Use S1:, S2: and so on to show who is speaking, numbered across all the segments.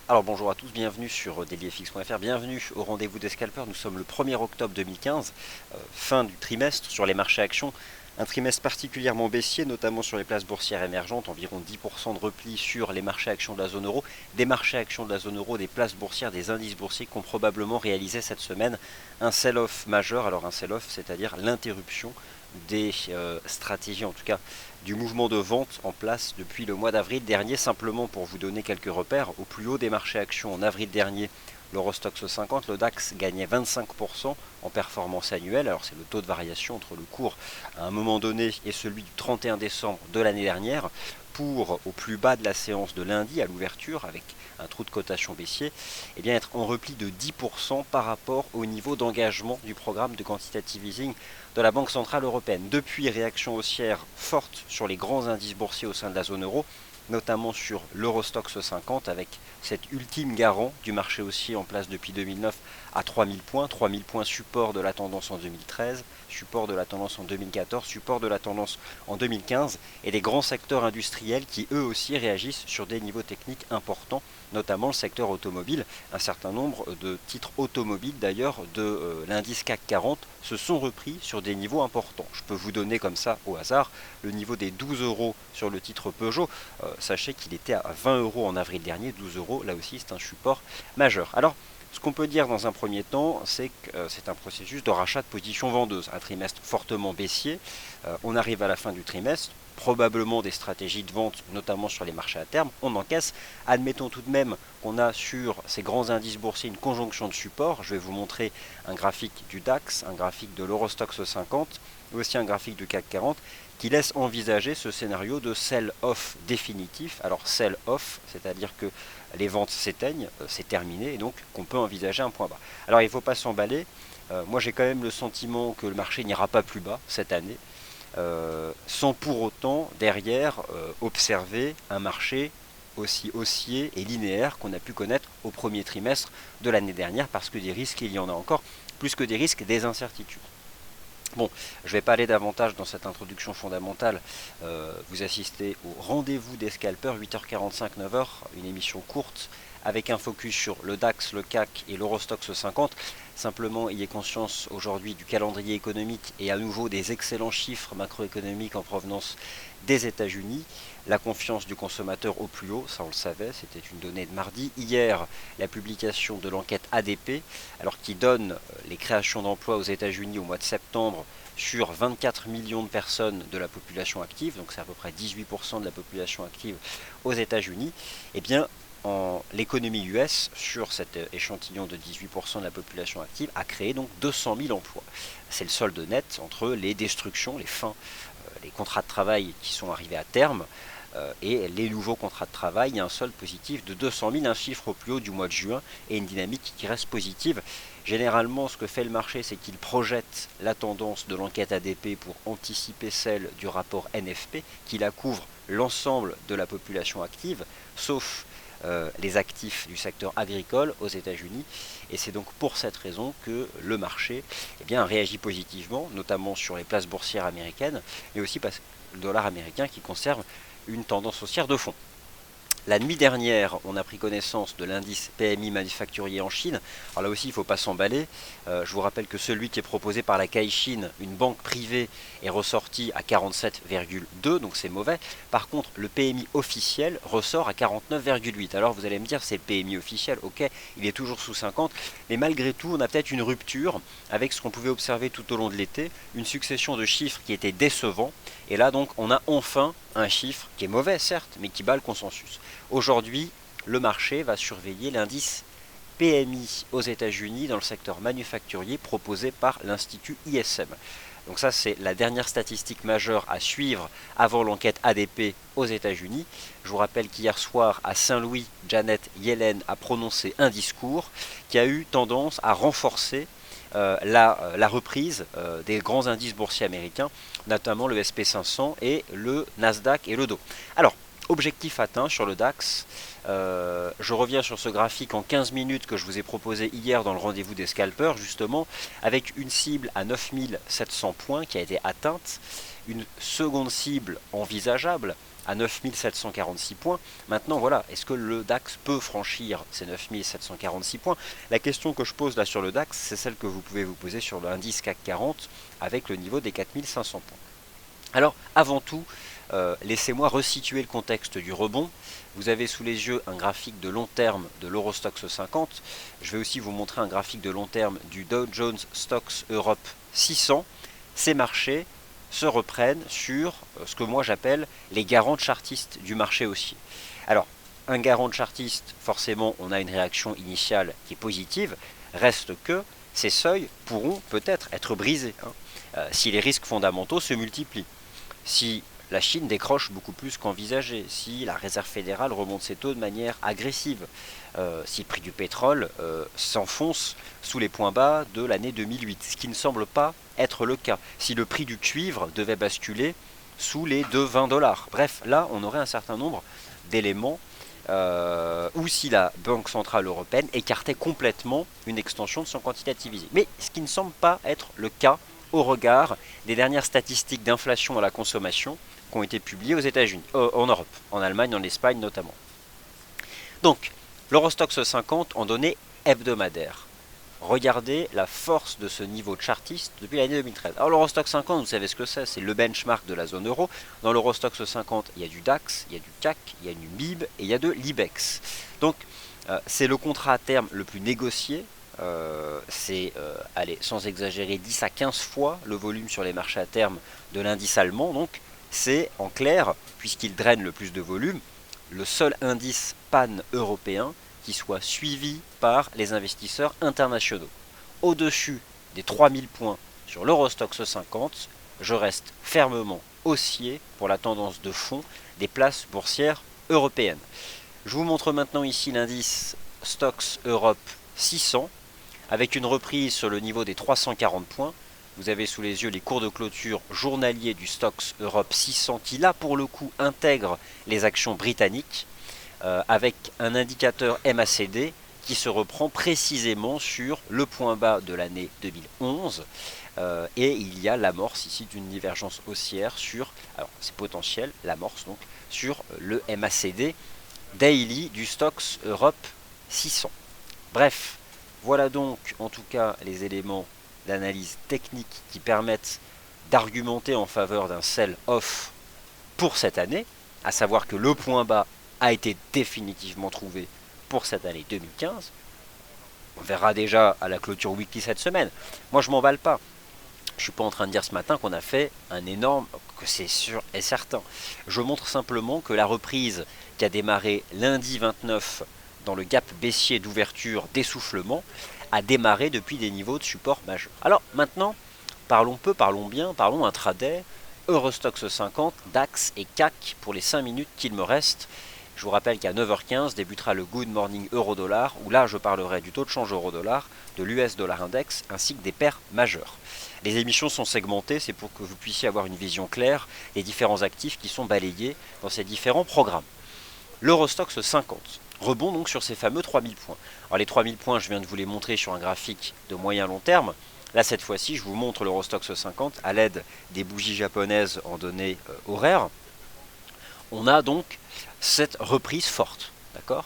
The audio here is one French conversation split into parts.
S1: Alors bonjour à tous, bienvenue sur dailyfx.fr, bienvenue au rendez-vous des scalpers. Nous sommes le 1er octobre 2015, fin du trimestre sur les marchés actions. Un trimestre particulièrement baissier, notamment sur les places boursières émergentes, environ 10% de repli sur les marchés actions de la zone euro. Des marchés actions de la zone euro, des places boursières, des indices boursiers qui ont probablement réalisé cette semaine un sell-off majeur. Alors un sell-off, c'est-à-dire l'interruption des stratégies, en tout cas du mouvement de vente en place depuis le mois d'avril dernier. Simplement pour vous donner quelques repères, au plus haut des marchés actions en avril dernier, l'Eurostoxx 50, le DAX gagnait 25% en performance annuelle. Alors c'est le taux de variation entre le cours à un moment donné et celui du 31 décembre de l'année dernière, pour au plus bas de la séance de lundi à l'ouverture avec un trou de cotation baissier, et bien être en repli de 10% par rapport au niveau d'engagement du programme de quantitative easing de la Banque Centrale Européenne. Depuis, réaction haussière forte sur les grands indices boursiers au sein de la zone euro, notamment sur l'Eurostoxx 50 avec cet ultime garant du marché haussier en place depuis 2009 à 3000 points, 3000 points support de la tendance en 2013, support de la tendance en 2014, support de la tendance en 2015, et des grands secteurs industriels qui eux aussi réagissent sur des niveaux techniques importants, notamment le secteur automobile. Un certain nombre de titres automobiles d'ailleurs de l'indice CAC 40 se sont repris sur des niveaux importants. Je peux vous donner comme ça au hasard le niveau des 12 euros sur le titre Peugeot. Sachez qu'il était à 20 euros en avril dernier, 12 euros, là aussi c'est un support majeur. Alors, ce qu'on peut dire dans un premier temps, c'est que c'est un processus de rachat de positions vendeuses. Un trimestre fortement baissier. On arrive à la fin du trimestre, probablement des stratégies de vente, notamment sur les marchés à terme. On encaisse. Admettons tout de même qu'on a sur ces grands indices boursiers une conjonction de supports. Je vais vous montrer un graphique du DAX, un graphique de l'Eurostoxx 50, et aussi un graphique du CAC 40, qui laisse envisager ce scénario de sell-off définitif. Alors sell-off, c'est-à-dire que les ventes s'éteignent, c'est terminé, et donc qu'on peut envisager un point bas. Alors il ne faut pas s'emballer, moi j'ai quand même le sentiment que le marché n'ira pas plus bas cette année, sans pour autant derrière observer un marché aussi haussier et linéaire qu'on a pu connaître au premier trimestre de l'année dernière, parce que des risques il y en a encore, plus que des risques, des incertitudes. Bon, je ne vais pas aller davantage dans cette introduction fondamentale. Vous assistez au rendez-vous des scalpers, 8h45, 9h, une émission courte avec un focus sur le DAX, le CAC et l'Eurostoxx 50. Simplement, ayez conscience aujourd'hui du calendrier économique et à nouveau des excellents chiffres macroéconomiques en provenance des États-Unis. La confiance du consommateur au plus haut, ça on le savait, c'était une donnée de mardi. Hier, la publication de l'enquête ADP, alors qui donne les créations d'emplois aux États-Unis au mois de septembre sur 24 millions de personnes de la population active, donc c'est à peu près 18% de la population active aux États-Unis. Eh bien, l'économie US, sur cet échantillon de 18% de la population active, a créé donc 200 000 emplois. C'est le solde net entre les destructions, les fins, les contrats de travail qui sont arrivés à terme, et les nouveaux contrats de travail. Il y a un solde positif de 200 000, un chiffre au plus haut du mois de juin, et une dynamique qui reste positive. Généralement, ce que fait le marché, c'est qu'il projette la tendance de l'enquête ADP pour anticiper celle du rapport NFP, qui la couvre l'ensemble de la population active, sauf les actifs du secteur agricole aux États-Unis, et c'est donc pour cette raison que le marché réagit positivement, notamment sur les places boursières américaines, mais aussi parce que le dollar américain qui conserve une tendance haussière de fond. La nuit dernière, on a pris connaissance de l'indice PMI manufacturier en Chine. Alors là aussi, il ne faut pas s'emballer. Je vous rappelle que celui qui est proposé par la Caixin, une banque privée, est ressorti à 47,2, donc c'est mauvais. Par contre, le PMI officiel ressort à 49,8. Alors vous allez me dire, c'est le PMI officiel, ok, il est toujours sous 50, mais malgré tout, on a peut-être une rupture avec ce qu'on pouvait observer tout au long de l'été, une succession de chiffres qui étaient décevants. Et là, donc, on a enfin un chiffre qui est mauvais, certes, mais qui bat le consensus. Aujourd'hui, le marché va surveiller l'indice PMI aux États-Unis dans le secteur manufacturier proposé par l'Institut ISM. Donc ça, c'est la dernière statistique majeure à suivre avant l'enquête ADP aux États-Unis. Je vous rappelle qu'hier soir, à Saint-Louis, Janet Yellen a prononcé un discours qui a eu tendance à renforcer la reprise des grands indices boursiers américains, notamment le SP500 et le Nasdaq et le Dow. Alors, objectif atteint sur le DAX. Je reviens sur ce graphique en 15 minutes que je vous ai proposé hier dans le rendez-vous des scalpers, justement, avec une cible à 9700 points qui a été atteinte, une seconde cible envisageable à 9746 points. Maintenant, voilà, est-ce que le DAX peut franchir ces 9746 points? La question que je pose là sur le DAX, c'est celle que vous pouvez vous poser sur l'indice CAC 40 avec le niveau des 4500 points. Alors, avant tout, laissez-moi resituer le contexte du rebond. Vous avez sous les yeux un graphique de long terme de l'Eurostoxx 50. Je vais aussi vous montrer un graphique de long terme du Dow Jones Stocks Europe 600. Ces marchés se reprennent sur ce que moi j'appelle les garants chartistes du marché haussier. Alors, un garant chartiste, forcément, on a une réaction initiale qui est positive. Reste que ces seuils pourront peut-être être brisés si les risques fondamentaux se multiplient. Si la Chine décroche beaucoup plus qu'envisagé, si la Réserve fédérale remonte ses taux de manière agressive, si le prix du pétrole s'enfonce sous les points bas de l'année 2008, ce qui ne semble pas être le cas, si le prix du cuivre devait basculer sous les 2,20 $. Bref, là, on aurait un certain nombre d'éléments, ou si la Banque Centrale Européenne écartait complètement une extension de son quantitative easing. Mais ce qui ne semble pas être le cas au regard des dernières statistiques d'inflation à la consommation qui ont été publiées aux États-Unis, en Europe, en Allemagne, en Espagne notamment. Donc, l'Eurostoxx 50 en données hebdomadaires. Regardez la force de ce niveau chartiste depuis l'année 2013. Alors l'Eurostoxx 50, vous savez ce que c'est le benchmark de la zone euro. Dans l'Eurostoxx 50, il y a du DAX, il y a du CAC, il y a du MIB et il y a de l'IBEX. Donc, c'est le contrat à terme le plus négocié. C'est, sans exagérer, 10 à 15 fois le volume sur les marchés à terme de l'indice allemand. Donc c'est en clair, puisqu'il draine le plus de volume, le seul indice pan-européen qui soit suivi par les investisseurs internationaux. Au-dessus des 3000 points sur l'Eurostoxx 50, je reste fermement haussier pour la tendance de fond des places boursières européennes. Je vous montre maintenant ici l'indice Stoxx Europe 600, avec une reprise sur le niveau des 340 points. Vous avez sous les yeux les cours de clôture journaliers du Stoxx Europe 600 qui là pour le coup intègre les actions britanniques avec un indicateur MACD qui se reprend précisément sur le point bas de l'année 2011 et il y a l'amorce ici d'une divergence haussière sur, alors c'est potentiel, l'amorce donc sur le MACD daily du Stoxx Europe 600. Bref, voilà donc en tout cas les éléments d'analyse technique qui permettent d'argumenter en faveur d'un sell-off pour cette année, à savoir que le point bas a été définitivement trouvé pour cette année 2015. On verra déjà à la clôture weekly cette semaine. Moi je m'emballe pas. Je ne suis pas en train de dire ce matin qu'on a fait un énorme, que c'est sûr et certain. Je montre simplement que la reprise qui a démarré lundi 29 dans le gap baissier d'ouverture d'essoufflement a démarré depuis des niveaux de support majeurs. Alors maintenant, parlons peu, parlons bien, parlons intraday, Eurostoxx 50, DAX et CAC pour les 5 minutes qu'il me reste. Je vous rappelle qu'à 9h15 débutera le Good Morning Euro-Dollar, où là je parlerai du taux de change euro-dollar, de l'US Dollar Index, ainsi que des paires majeures. Les émissions sont segmentées, c'est pour que vous puissiez avoir une vision claire des différents actifs qui sont balayés dans ces différents programmes. L'Eurostoxx 50. Rebond donc sur ces fameux 3000 points. Alors les 3000 points, je viens de vous les montrer sur un graphique de moyen long terme. Là, cette fois-ci, je vous montre l'Eurostoxx 50 à l'aide des bougies japonaises en données horaires. On a donc cette reprise forte, d'accord,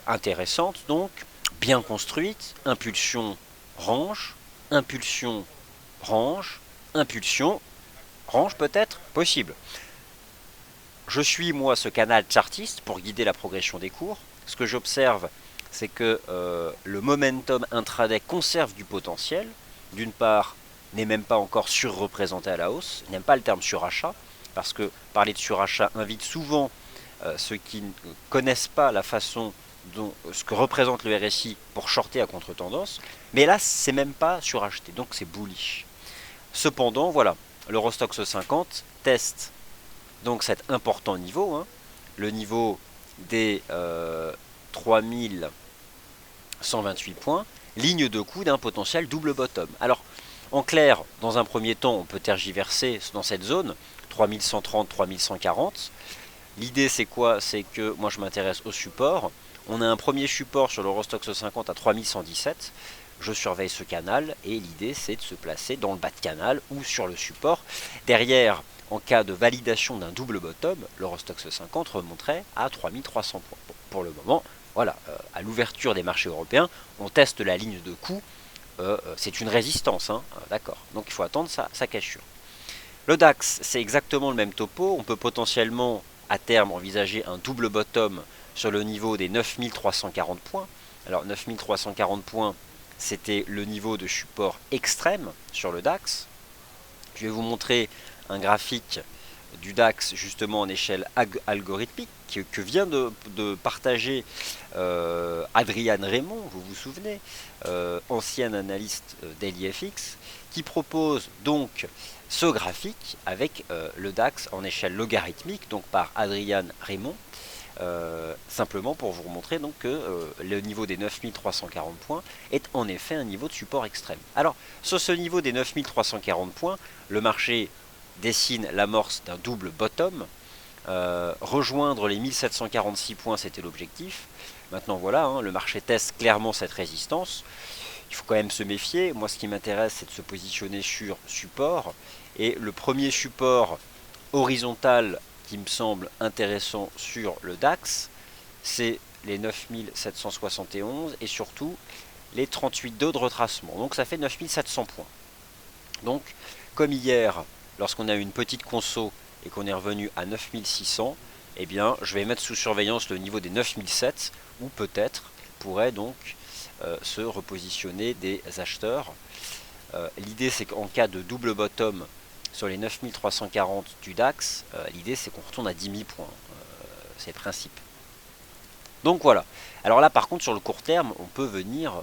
S1: intéressante donc, bien construite, impulsion range, impulsion range, impulsion range peut-être possible. Je suis moi ce canal chartiste pour guider la progression des cours. Ce que j'observe, c'est que le momentum intraday conserve du potentiel. D'une part, n'est même pas encore surreprésenté à la hausse. Il n'aime pas le terme surachat, parce que parler de surachat invite souvent ceux qui ne connaissent pas la façon dont ce que représente le RSI pour shorter à contre-tendance. Mais là, c'est même pas suracheté, donc c'est bullish. Cependant, voilà, l'Eurostoxx 50 teste donc cet important niveau, le niveau des 3128 points, ligne de coup d'un potentiel double bottom. Alors, en clair, dans un premier temps, on peut tergiverser dans cette zone, 3130, 3140. L'idée, c'est quoi? C'est que moi, je m'intéresse au support. On a un premier support sur l'Eurostoxx 50 à 3117. je surveille ce canal et l'idée c'est de se placer dans le bas de canal ou sur le support. Derrière, en cas de validation d'un double bottom, l'Eurostoxx 50 remonterait à 3300 points. Bon, pour le moment, voilà, à l'ouverture des marchés européens, on teste la ligne de coup, c'est une résistance, hein, d'accord, donc il faut attendre sa cassure. Le DAX, c'est exactement le même topo, on peut potentiellement à terme envisager un double bottom sur le niveau des 9340 points. Alors 9340 points, c'était le niveau de support extrême sur le DAX. Je vais vous montrer un graphique du DAX justement en échelle algorithmique que vient de partager Adrian Raymond, vous vous souvenez, ancien analyste d'DailyFX, qui propose donc ce graphique avec le DAX en échelle logarithmique, donc par Adrian Raymond, simplement pour vous montrer donc que le niveau des 9340 points est en effet un niveau de support extrême. Alors, sur ce niveau des 9340 points, le marché dessine l'amorce d'un double bottom. Rejoindre les 1746 points, c'était l'objectif. Maintenant, voilà, hein, le marché teste clairement cette résistance. Il faut quand même se méfier. Moi, ce qui m'intéresse, c'est de se positionner sur support. Et le premier support horizontal qui me semble intéressant sur le DAX, c'est les 9771 et surtout les 38,2 de retracement. Donc ça fait 9700 points. Donc, comme hier, lorsqu'on a eu une petite conso et qu'on est revenu à 9600, eh bien, je vais mettre sous surveillance le niveau des 9007, où peut-être pourrait donc se repositionner des acheteurs. L'idée, c'est qu'en cas de double bottom sur les 9340 du DAX, l'idée, c'est qu'on retourne à 10 000 points. C'est le principe. Donc voilà. Alors là, par contre, sur le court terme, on peut venir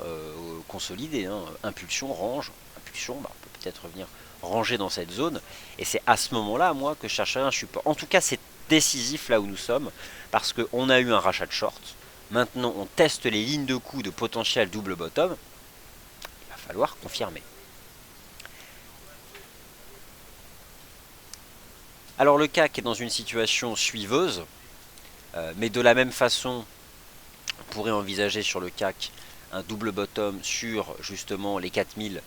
S1: consolider. Hein. Impulsion, range. Impulsion, on peut peut-être revenir ranger dans cette zone. Et c'est à ce moment-là, moi, que je chercherai un support. En tout cas, c'est décisif là où nous sommes, parce qu'on a eu un rachat de short. Maintenant, on teste les lignes de coup de potentiel double bottom. Il va falloir confirmer. Alors le CAC est dans une situation suiveuse, mais de la même façon, on pourrait envisager sur le CAC un double bottom sur justement les 4000,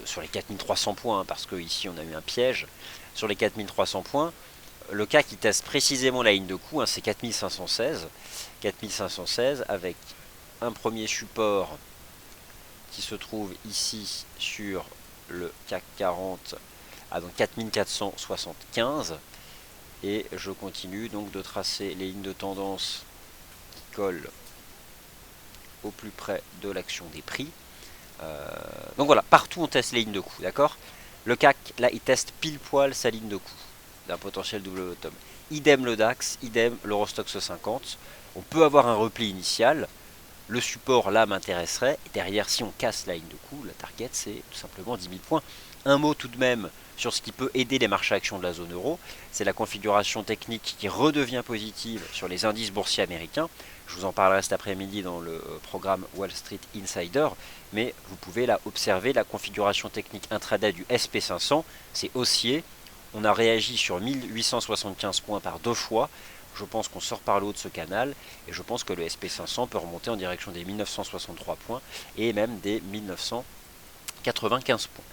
S1: sur les 4300 points, hein, parce qu'ici on a eu un piège. Sur les 4300 points, le CAC il teste précisément la ligne de coup, hein, c'est 4516. 4516 avec un premier support qui se trouve ici sur le CAC 40 à donc 4475. Et je continue donc de tracer les lignes de tendance qui collent au plus près de l'action des prix. Donc voilà, partout on teste les lignes de coup, d'accord? Le CAC, là, il teste pile poil sa ligne de coup d'un potentiel double bottom. Idem le DAX, idem l'Eurostoxx 50. On peut avoir un repli initial. Le support, là, m'intéresserait. Et derrière, si on casse la ligne de coup, la target, c'est tout simplement 10 000 points. Un mot tout de même sur ce qui peut aider les marchés actions de la zone euro, c'est la configuration technique qui redevient positive sur les indices boursiers américains. Je vous en parlerai cet après-midi dans le programme Wall Street Insider, mais vous pouvez là observer la configuration technique intraday du SP500, c'est haussier. On a réagi sur 1875 points par 2 fois. Je pense qu'on sort par le haut de ce canal et je pense que le SP500 peut remonter en direction des 1963 points et même des 1995 points.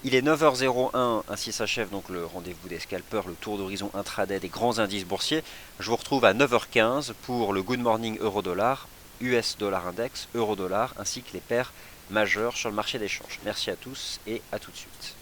S1: Il est 9h01, ainsi s'achève donc le rendez-vous des scalpers, le tour d'horizon intraday des grands indices boursiers. Je vous retrouve à 9h15 pour le Good Morning Euro-Dollar, US Dollar Index, Euro-Dollar, ainsi que les paires majeures sur le marché d'échange. Merci à tous et à tout de suite.